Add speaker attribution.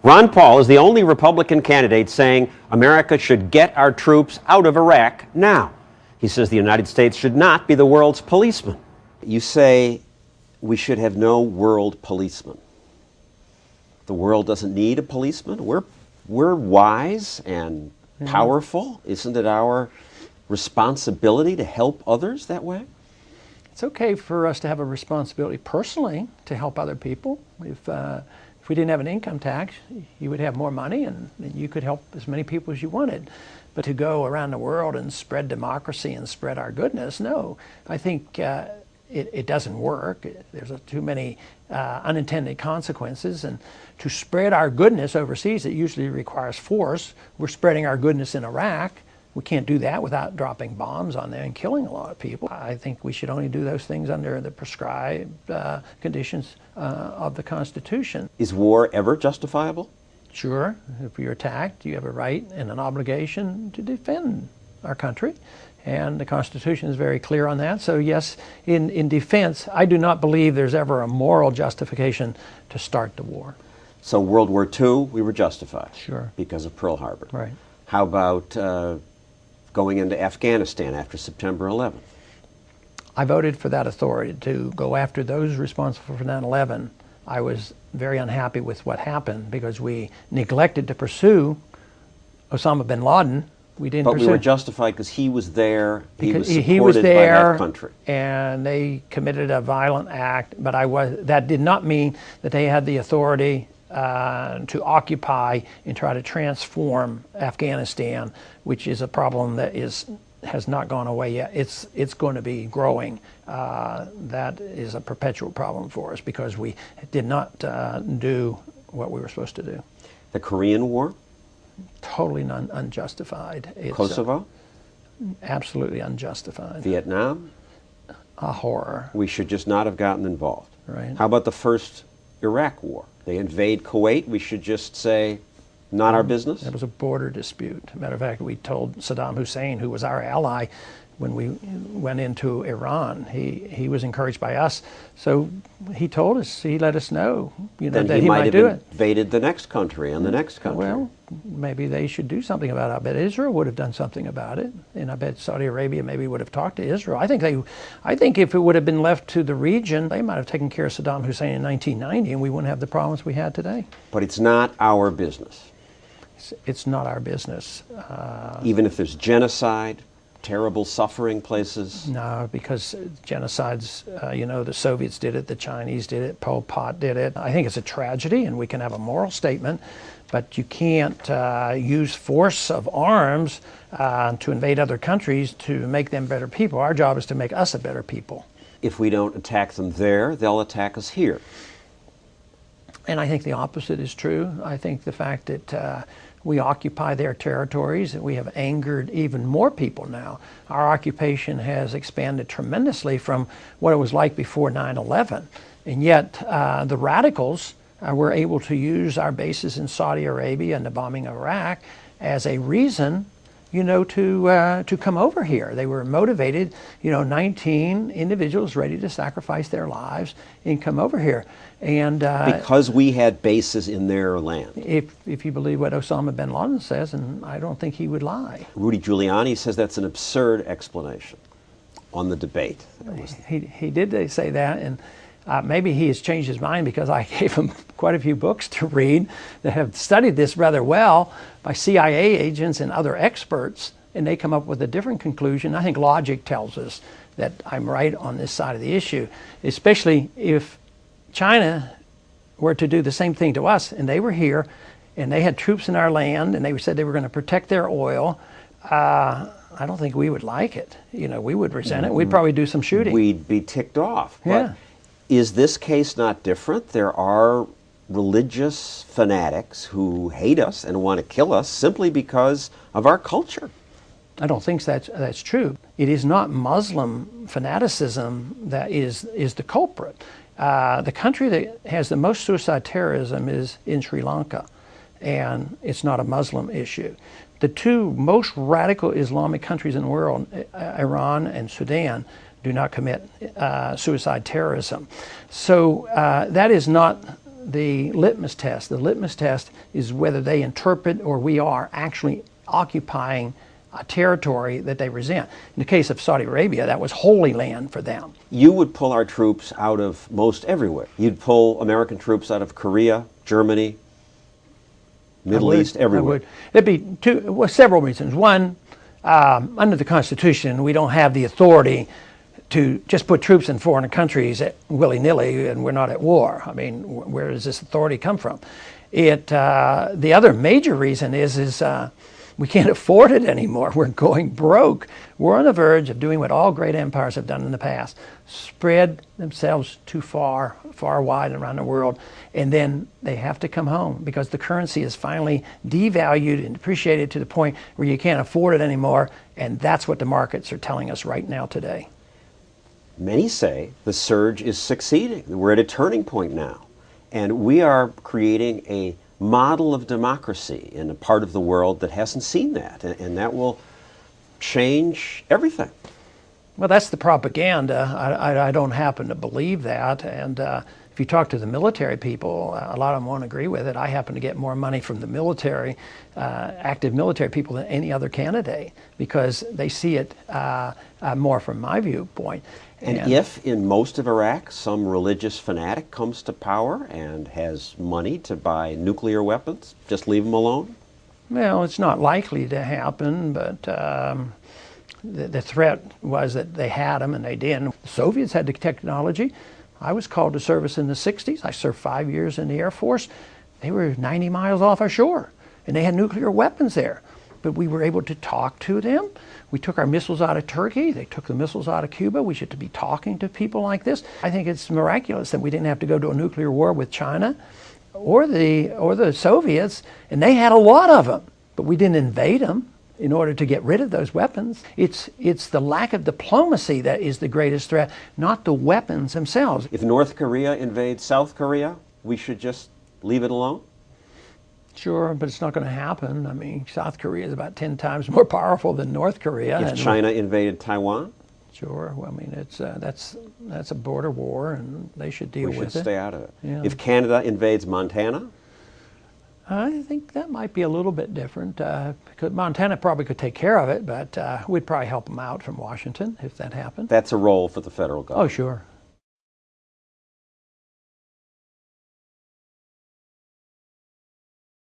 Speaker 1: Ron Paul is the only Republican candidate saying America should get our troops out of Iraq now. He says the United States should not be the world's policeman. You say we should have no world policeman. The world doesn't need a policeman. We're wise and powerful. Isn't it our responsibility to help others that way?
Speaker 2: It's okay for us to have a responsibility personally to help other people. If we didn't have an income tax, you would have more money and you could help as many people as you wanted. But to go around the world and spread democracy and spread our goodness, no. I think it doesn't work. There's too many unintended consequences. And to spread our goodness overseas, it usually requires force. We're spreading our goodness in Iraq. We can't do that without dropping bombs on there and killing a lot of people. I think we should only do those things under the prescribed conditions of the Constitution.
Speaker 1: Is war ever justifiable?
Speaker 2: Sure. If you're attacked, you have a right and an obligation to defend our country. And the Constitution is very clear on that. So yes, in defense, I do not believe there's ever a moral justification to start the war.
Speaker 1: So World War II, we were justified.
Speaker 2: Sure.
Speaker 1: Because of Pearl Harbor.
Speaker 2: Right.
Speaker 1: How about going into Afghanistan after September 11th?
Speaker 2: I voted for that authority to go after those responsible for 9/11. I was very unhappy with what happened because we neglected to pursue Osama bin Laden. We didn't pursue.
Speaker 1: We were justified because he was there.
Speaker 2: Because
Speaker 1: he was supported by that country.
Speaker 2: And they committed a violent act. But that did not mean that they had the authority to occupy and try to transform Afghanistan, which is a problem that has not gone away yet. It's going to be growing. That is a perpetual problem for us because we did not do what we were supposed to do.
Speaker 1: The Korean War?
Speaker 2: Totally unjustified.
Speaker 1: Kosovo?
Speaker 2: Absolutely unjustified.
Speaker 1: Vietnam?
Speaker 2: A horror.
Speaker 1: We should just not have gotten involved.
Speaker 2: Right.
Speaker 1: How about the first Iraq War? They invade Kuwait. We should just say, not our business?
Speaker 2: It was a border dispute. Matter of fact, we told Saddam Hussein, who was our ally, when we went into Iran, he was encouraged by us. So he told us, he let us know, that he might do it.
Speaker 1: Invaded the next country and the next country.
Speaker 2: Well, maybe they should do something about it. I bet Israel would have done something about it, and I bet Saudi Arabia maybe would have talked to Israel. I think if it would have been left to the region, they might have taken care of Saddam Hussein in 1990, and we wouldn't have the problems we had today.
Speaker 1: But it's not our business.
Speaker 2: It's not our business.
Speaker 1: Even if there's genocide, terrible suffering places?
Speaker 2: No, because genocides, the Soviets did it, the Chinese did it, Pol Pot did it. I think it's a tragedy, and we can have a moral statement, but you can't use force of arms to invade other countries to make them better people. Our job is to make us a better people.
Speaker 1: If we don't attack them there, they'll attack us here.
Speaker 2: And I think the opposite is true. I think the fact that we occupy their territories, and we have angered even more people now. Our occupation has expanded tremendously from what it was like before 9/11. And yet the radicals were able to use our bases in Saudi Arabia and the bombing of Iraq as a reason to come over here. They were motivated, 19 individuals ready to sacrifice their lives and come over here. And
Speaker 1: because we had bases in their land.
Speaker 2: If you believe what Osama bin Laden says, and I don't think he would lie.
Speaker 1: Rudy Giuliani says that's an absurd explanation on the debate.
Speaker 2: He did say that, and maybe he has changed his mind because I gave him quite a few books to read that have studied this rather well by CIA agents and other experts, and they come up with a different conclusion. I think logic tells us that I'm right on this side of the issue, especially if China were to do the same thing to us, and they were here, and they had troops in our land, and they said they were going to protect their oil. I don't think we would like it. We would resent it. We'd probably do some shooting.
Speaker 1: We'd be ticked off.
Speaker 2: Yeah.
Speaker 1: But is this case not different? There are religious fanatics who hate us and want to kill us simply because of our culture.
Speaker 2: I don't think that's true. It is not Muslim fanaticism that is the culprit. The country that has the most suicide terrorism is in Sri Lanka, and it's not a Muslim issue. The two most radical Islamic countries in the world, Iran and Sudan, do not commit suicide terrorism. So that is not the litmus test. The litmus test is whether they interpret or we are actually occupying a territory that they resent. In the case of Saudi Arabia, that was holy land for them.
Speaker 1: You would pull our troops out of most everywhere. You'd pull American troops out of Korea, Germany, Middle East, everywhere.
Speaker 2: I would. There'd be several reasons. One, under the Constitution, we don't have the authority to just put troops in foreign countries willy-nilly and we're not at war. I mean, where does this authority come from? The other major reason is we can't afford it anymore. We're going broke. We're on the verge of doing what all great empires have done in the past: spread themselves too far wide around the world, and then they have to come home because the currency is finally devalued and depreciated to the point where you can't afford it anymore, and that's what the markets are telling us right now today.
Speaker 1: Many say the surge is succeeding. We're at a turning point now, and we are creating a model of democracy in a part of the world that hasn't seen that, and that will change everything.
Speaker 2: Well, that's the propaganda. I don't happen to believe that, and if you talk to the military people, a lot of them won't agree with it. I happen to get more money from the military, active military people than any other candidate because they see it more from my viewpoint.
Speaker 1: And if in most of Iraq some religious fanatic comes to power and has money to buy nuclear weapons, just leave them alone?
Speaker 2: Well, it's not likely to happen, but the threat was that they had them and they didn't. The Soviets had the technology. I was called to service in the 60s. I served 5 years in the Air Force. They were 90 miles off our shore, and they had nuclear weapons there. But we were able to talk to them. We took our missiles out of Turkey. They took the missiles out of Cuba. We should be talking to people like this. I think it's miraculous that we didn't have to go to a nuclear war with China or the Soviets, and they had a lot of them. But we didn't invade them in order to get rid of those weapons. It's the lack of diplomacy that is the greatest threat, not the weapons themselves.
Speaker 1: If North Korea invades South Korea, we should just leave it alone?
Speaker 2: Sure, but it's not going to happen. I mean, South Korea is about 10 times more powerful than North Korea.
Speaker 1: If China invaded Taiwan?
Speaker 2: Sure. Well, I mean, that's a border war, and they should deal with it.
Speaker 1: We should stay out of it.
Speaker 2: Yeah.
Speaker 1: If Canada invades Montana?
Speaker 2: I think that might be a little bit different. Because Montana probably could take care of it, but we'd probably help them out from Washington if that happened.
Speaker 1: That's a role for the federal government.
Speaker 2: Oh, sure.